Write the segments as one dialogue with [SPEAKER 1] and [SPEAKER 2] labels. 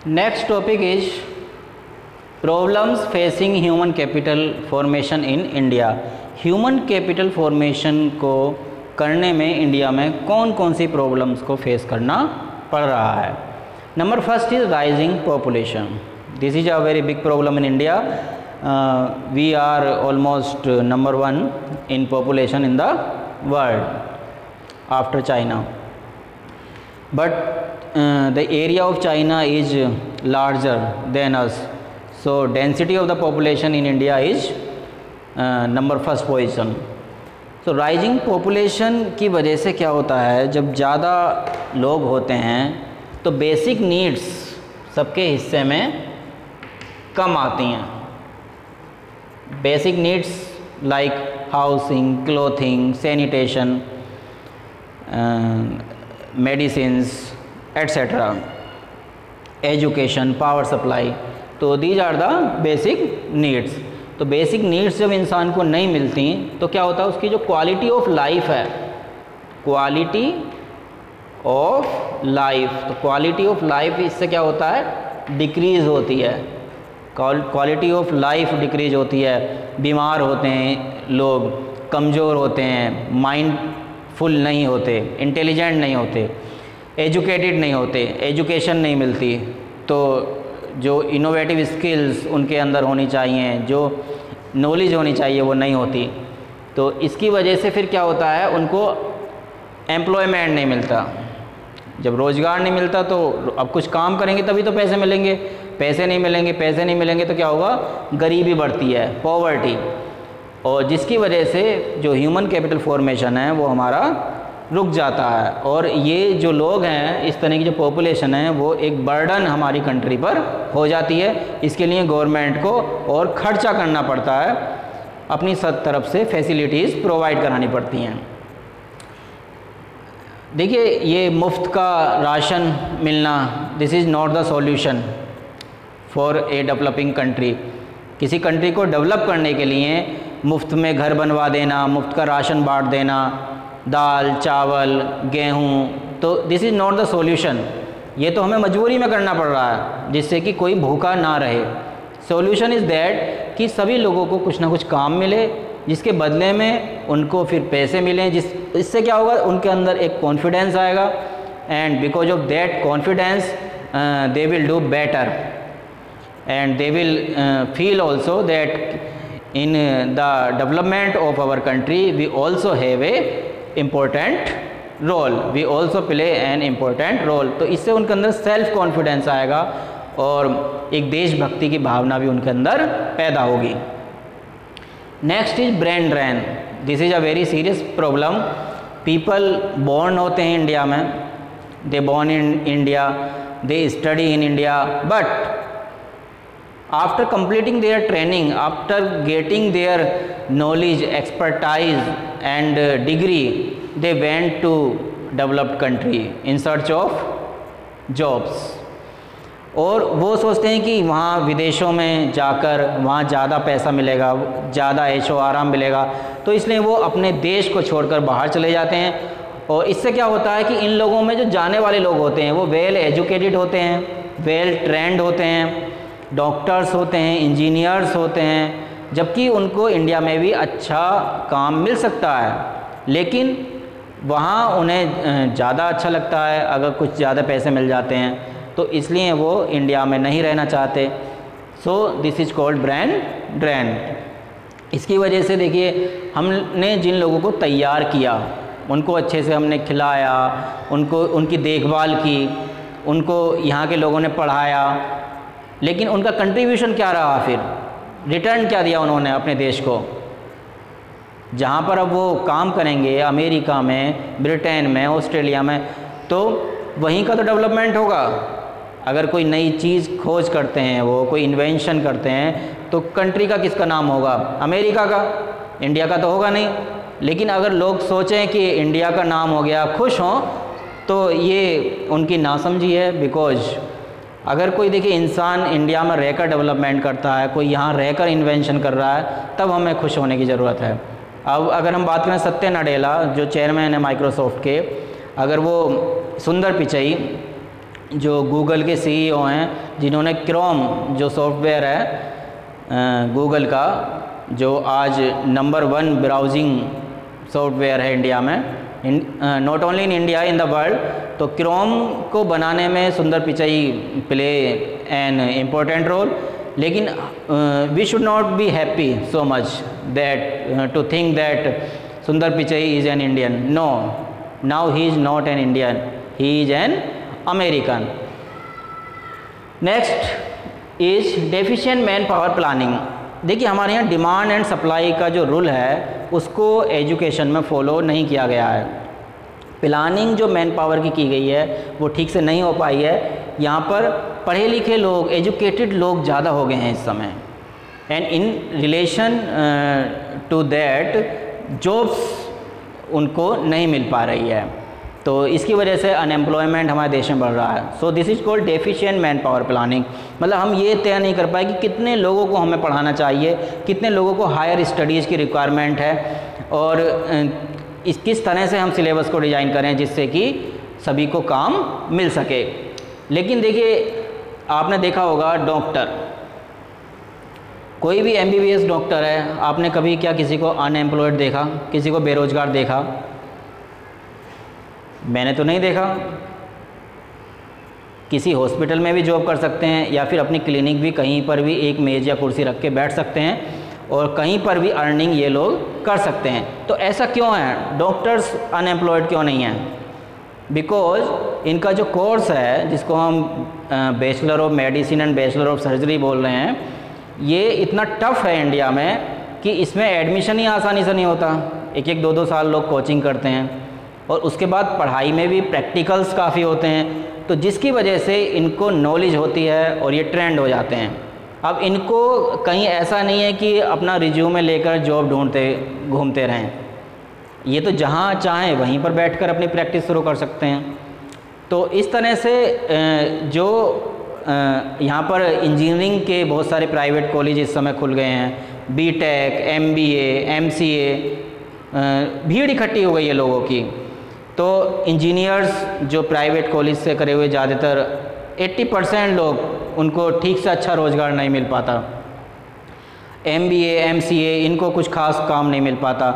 [SPEAKER 1] Next topic is problems facing human capital formation in India. Human capital formation को करने में India में कौन कौन सी प्रॉब्लम्स को फेस करना पड़ रहा है। Number first is rising population. This is a very big problem in India. We are almost number 1 in population in the world after China, but the area of China is larger than us, so density of the population in India is number first position. So rising population की वजह से क्या होता है, जब ज़्यादा लोग होते हैं तो बेसिक नीड्स सबके हिस्से में कम आती हैं। Basic needs like housing, clothing, sanitation, medicines etcetera, education, power supply, तो these are the basic needs. तो बेसिक नीड्स जब इंसान को नहीं मिलती तो क्या होता है, उसकी जो क्वालिटी ऑफ लाइफ है, क्वालिटी ऑफ लाइफ, तो क्वालिटी ऑफ लाइफ इससे क्या होता है, डिक्रीज़ होती है। क्वालिटी ऑफ लाइफ डिक्रीज होती है, बीमार होते हैं लोग, कमज़ोर होते हैं, माइंडफुल नहीं होते, इंटेलिजेंट नहीं होते, एजुकेटेड नहीं होते, एजुकेशन नहीं मिलती, तो जो इनोवेटिव स्किल्स उनके अंदर होनी चाहिए, जो नॉलेज होनी चाहिए वो नहीं होती। तो इसकी वजह से फिर क्या होता है, उनको एम्प्लॉयमेंट नहीं मिलता। जब रोज़गार नहीं मिलता तो अब कुछ काम करेंगे तभी तो पैसे मिलेंगे, पैसे नहीं मिलेंगे, पैसे नहीं मिलेंगे तो क्या होगा, गरीबी बढ़ती है, पॉवर्टी, और जिसकी वजह से जो ह्यूमन कैपिटल फॉर्मेशन है वो हमारा रुक जाता है। और ये जो लोग हैं, इस तरह की जो पॉपुलेशन है, वो एक बर्डन हमारी कंट्री पर हो जाती है। इसके लिए गवर्नमेंट को और ख़र्चा करना पड़ता है, अपनी सब तरफ से फैसिलिटीज़ प्रोवाइड करानी पड़ती हैं। देखिए, ये मुफ्त का राशन मिलना, this is not the solution for a developing country. किसी कंट्री को डेवलप करने के लिए मुफ्त में घर बनवा देना, मुफ्त का राशन बांट देना, दाल, चावल, गेहूँ, तो this is not the solution. ये तो हमें मजबूरी में करना पड़ रहा है जिससे कि कोई भूखा ना रहे। सॉल्यूशन इज़ दैट कि सभी लोगों को कुछ ना कुछ काम मिले, जिसके बदले में उनको फिर पैसे मिलें, इससे क्या होगा, उनके अंदर एक कॉन्फिडेंस आएगा, and because of that confidence they will do better, and they will feel also that in the development of our country we also have a important role, we also play an important role। तो इससे उनके अंदर self confidence आएगा और एक देशभक्ति की भावना भी उनके अंदर पैदा होगी। Next is brain drain. This is a very serious problem. People born होते हैं इंडिया में, they born in India, they study in India, but after completing their training, after getting their knowledge, expertise and degree, they went to developed country in search of jobs। और वो सोचते हैं कि वहाँ विदेशों में जाकर वहाँ ज़्यादा पैसा मिलेगा, ज़्यादा ऐशो आराम मिलेगा, तो इसलिए वो अपने देश को छोड़कर बाहर चले जाते हैं। और इससे क्या होता है कि इन लोगों में जो जाने वाले लोग होते हैं वो वेल एजुकेटेड होते हैं, वेल ट्रेंड होते हैं, डॉक्टर्स होते हैं, इंजीनियर्स होते हैं, जबकि उनको इंडिया में भी अच्छा काम मिल सकता है, लेकिन वहाँ उन्हें ज़्यादा अच्छा लगता है अगर कुछ ज़्यादा पैसे मिल जाते हैं, तो इसलिए वो इंडिया में नहीं रहना चाहते। So this is called brain drain. इसकी वजह से देखिए, हमने जिन लोगों को तैयार किया, उनको अच्छे से हमने खिलाया, उनको उनकी देखभाल की, उनको यहाँ के लोगों ने पढ़ाया, लेकिन उनका कंट्रीब्यूशन क्या रहा, फिर रिटर्न क्या दिया उन्होंने अपने देश को। जहाँ पर अब वो काम करेंगे, अमेरिका में, ब्रिटेन में, ऑस्ट्रेलिया में, तो वहीं का तो डेवलपमेंट होगा। अगर कोई नई चीज़ खोज करते हैं, वो कोई इन्वेंशन करते हैं, तो कंट्री का किसका नाम होगा, अमेरिका का, इंडिया का तो होगा नहीं। लेकिन अगर लोग सोचें कि इंडिया का नाम हो गया, खुश हों, तो ये उनकी नासमझी है। बिकॉज अगर कोई देखिए इंसान इंडिया में रहकर डेवलपमेंट करता है, कोई यहाँ रहकर इन्वेंशन कर रहा है, तब हमें खुश होने की ज़रूरत है। अब अगर हम बात करें सत्या नडेला जो चेयरमैन है माइक्रोसॉफ्ट के, अगर वो सुंदर पिचई जो गूगल के CEO हैं, जिन्होंने क्रोम जो सॉफ्टवेयर है गूगल का, जो आज नंबर 1 ब्राउजिंग सॉफ्टवेयर है इंडिया में, not only in India, in the world. तो क्रोम को बनाने में Sundar Pichai play an important role. लेकिन we should not be happy so much that to think that Sundar Pichai is an Indian. No, now he is not an Indian, he is an American. Next is deficient man power planning. देखिए हमारे यहाँ demand and supply का जो rule है उसको education में follow नहीं किया गया है। प्लानिंग जो मैन पावर की गई है वो ठीक से नहीं हो पाई है। यहाँ पर पढ़े लिखे लोग, एजुकेटेड लोग ज़्यादा हो गए हैं इस समय, and in relation to that jobs उनको नहीं मिल पा रही है। तो इसकी वजह से अनएम्प्लॉयमेंट हमारे देश में बढ़ रहा है। So this is called deficient man power planning. मतलब हम ये तय नहीं कर पाए कि कितने लोगों को हमें पढ़ाना चाहिए, कितने लोगों को हायर स्टडीज़ की रिक्वायरमेंट है, और किस तरह से हम सिलेबस को डिज़ाइन करें जिससे कि सभी को काम मिल सके। लेकिन देखिए आपने देखा होगा डॉक्टर, कोई भी MBBS डॉक्टर है, आपने कभी क्या किसी को अनएम्प्लॉयड देखा, किसी को बेरोज़गार देखा? मैंने तो नहीं देखा। किसी हॉस्पिटल में भी जॉब कर सकते हैं, या फिर अपनी क्लिनिक भी कहीं पर भी एक मेज़ या कुर्सी रख के बैठ सकते हैं, और कहीं पर भी अर्निंग ये लोग कर सकते हैं। तो ऐसा क्यों है, डॉक्टर्स अनएम्प्लॉयड क्यों नहीं हैं? बिकॉज इनका जो कोर्स है, जिसको हम bachelor of medicine and bachelor of surgery बोल रहे हैं, ये इतना टफ है इंडिया में कि इसमें एडमिशन ही आसानी से नहीं होता। 1-1, 2-2 साल लोग कोचिंग करते हैं, और उसके बाद पढ़ाई में भी प्रैक्टिकल्स काफ़ी होते हैं, तो जिसकी वजह से इनको नॉलेज होती है और ये ट्रेंड हो जाते हैं। अब इनको कहीं ऐसा नहीं है कि अपना रिज्यूमे लेकर जॉब ढूंढते घूमते रहें, ये तो जहाँ चाहें वहीं पर बैठकर अपनी प्रैक्टिस शुरू कर सकते हैं। तो इस तरह से जो यहाँ पर इंजीनियरिंग के बहुत सारे प्राइवेट कॉलेज इस समय खुल गए हैं, BTech, MBA, MCA, भीड़ इकट्ठी हो गई है लोगों की। तो इंजीनियर्स जो प्राइवेट कॉलेज से करे हुए, ज़्यादातर 80% लोग, उनको ठीक से अच्छा रोज़गार नहीं मिल पाता। MBA, MCA इनको कुछ खास काम नहीं मिल पाता,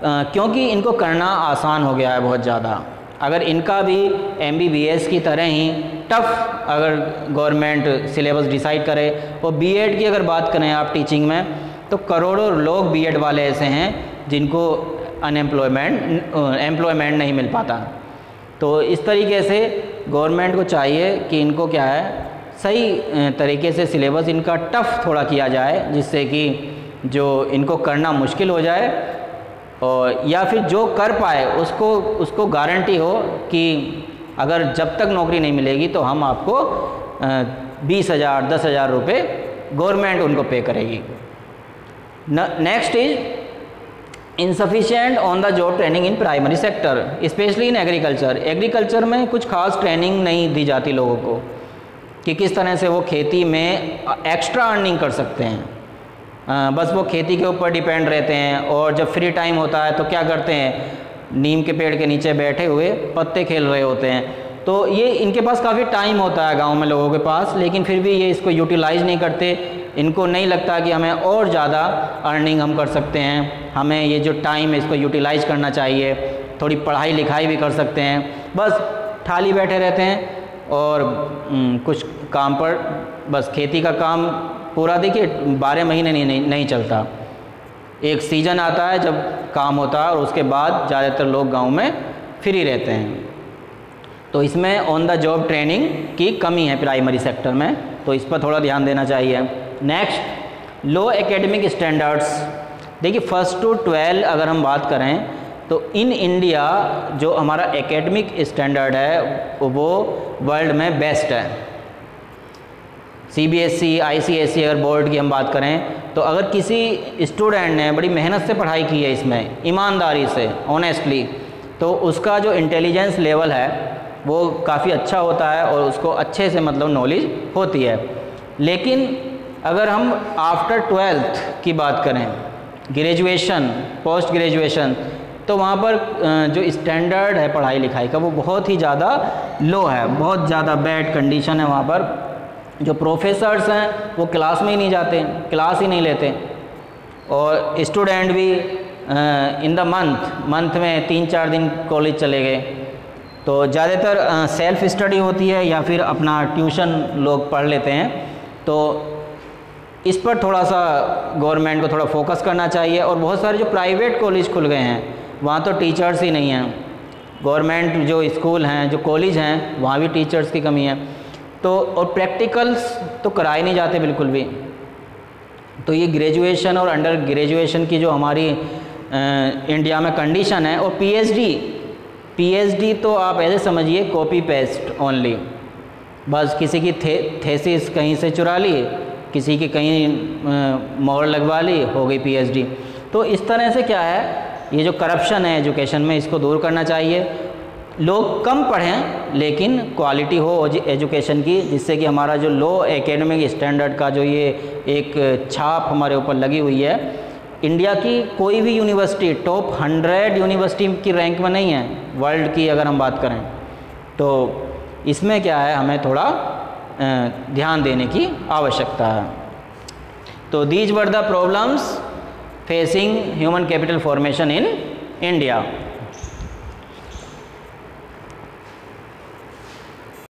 [SPEAKER 1] क्योंकि इनको करना आसान हो गया है बहुत ज़्यादा। अगर इनका भी MBBS की तरह ही टफ अगर गवर्नमेंट सिलेबस डिसाइड करे, और B.Ed की अगर बात करें आप टीचिंग में, तो करोड़ों लोग B.Ed वाले ऐसे हैं जिनको एम्प्लॉयमेंट नहीं मिल पाता। तो इस तरीके से गवर्नमेंट को चाहिए कि इनको क्या है, सही तरीके से सिलेबस इनका टफ़ थोड़ा किया जाए, जिससे कि जो इनको करना मुश्किल हो जाए, और या फिर जो कर पाए उसको गारंटी हो कि अगर जब तक नौकरी नहीं मिलेगी तो हम आपको 20,000 10,000 रुपये गवर्नमेंट उनको पे करेगी। Next is insufficient on the job training in primary sector, specially in agriculture. Agriculture में कुछ खास ट्रेनिंग नहीं दी जाती लोगों को कि किस तरह से वो खेती में एक्स्ट्रा अर्निंग कर सकते हैं। बस वो खेती के ऊपर डिपेंड रहते हैं, और जब फ्री टाइम होता है तो क्या करते हैं, नीम के पेड़ के नीचे बैठे हुए पत्ते खेल रहे होते हैं। तो ये इनके पास काफ़ी टाइम होता है गांव में लोगों के पास, लेकिन फिर भी ये इसको यूटिलाइज़ नहीं करते। इनको नहीं लगता कि हमें और ज़्यादा अर्निंग हम कर सकते हैं, हमें ये जो टाइम है इसको यूटिलाइज़ करना चाहिए, थोड़ी पढ़ाई लिखाई भी कर सकते हैं। बस ठाली बैठे रहते हैं और कुछ काम पर, बस खेती का काम पूरा देखिए 12 महीने नहीं चलता। एक सीज़न आता है जब काम होता है, और उसके बाद ज़्यादातर लोग गांव में फ्री रहते हैं। तो इसमें ऑन द जॉब ट्रेनिंग की कमी है प्राइमरी सेक्टर में, तो इस पर थोड़ा ध्यान देना चाहिए। नेक्स्ट, लो एकेडमिक स्टैंडर्ड्स। देखिए 1st to 12 अगर हम बात करें तो इन इंडिया जो हमारा एकेडमिक स्टैंडर्ड है वो वर्ल्ड में बेस्ट है। CBSE, ICSE अगर बोर्ड की हम बात करें तो अगर किसी स्टूडेंट ने बड़ी मेहनत से पढ़ाई की है इसमें, ईमानदारी से, ऑनेस्टली, तो उसका जो इंटेलिजेंस लेवल है वो काफ़ी अच्छा होता है और उसको अच्छे से मतलब नॉलेज होती है। लेकिन अगर हम आफ्टर 12th की बात करें, ग्रेजुएशन, पोस्ट ग्रेजुएशन, तो तो वहाँ पर जो स्टैंडर्ड है पढ़ाई लिखाई का वो बहुत ही ज़्यादा लो है, बहुत ज़्यादा बैड कंडीशन है वहाँ पर। जो प्रोफेसर्स हैं वो क्लास में ही नहीं जाते, क्लास ही नहीं लेते, और स्टूडेंट भी इन द मंथ में 3-4 दिन कॉलेज चले गए। तो ज़्यादातर सेल्फ स्टडी होती है या फिर अपना ट्यूशन लोग पढ़ लेते हैं। तो इस पर थोड़ा सा गवर्नमेंट को थोड़ा फोकस करना चाहिए। और बहुत सारे जो प्राइवेट कॉलेज खुल गए हैं वहाँ तो टीचर्स ही नहीं हैं। गवर्नमेंट जो स्कूल हैं, जो कॉलेज हैं, वहाँ भी टीचर्स की कमी है। तो और प्रैक्टिकल्स तो कराए नहीं जाते बिल्कुल भी। तो ये ग्रेजुएशन और अंडर ग्रेजुएशन की जो हमारी इंडिया में कंडीशन है, और पीएचडी तो आप ऐसे समझिए कॉपी पेस्ट ओनली, बस किसी की थेसिस कहीं से चुरा ली, किसी की कहीं मोहर लगवा ली, हो गई पीएचडी। तो इस तरह से क्या है, ये जो करप्शन है एजुकेशन में, इसको दूर करना चाहिए। लोग कम पढ़ें लेकिन क्वालिटी हो एजुकेशन की, जिससे कि हमारा जो लो एकेडमिक स्टैंडर्ड का जो ये एक छाप हमारे ऊपर लगी हुई है, इंडिया की कोई भी यूनिवर्सिटी टॉप 100 यूनिवर्सिटी की रैंक में नहीं है वर्ल्ड की अगर हम बात करें। तो इसमें क्या है, हमें थोड़ा ध्यान देने की आवश्यकता है। तो these were the problems facing human capital formation in India.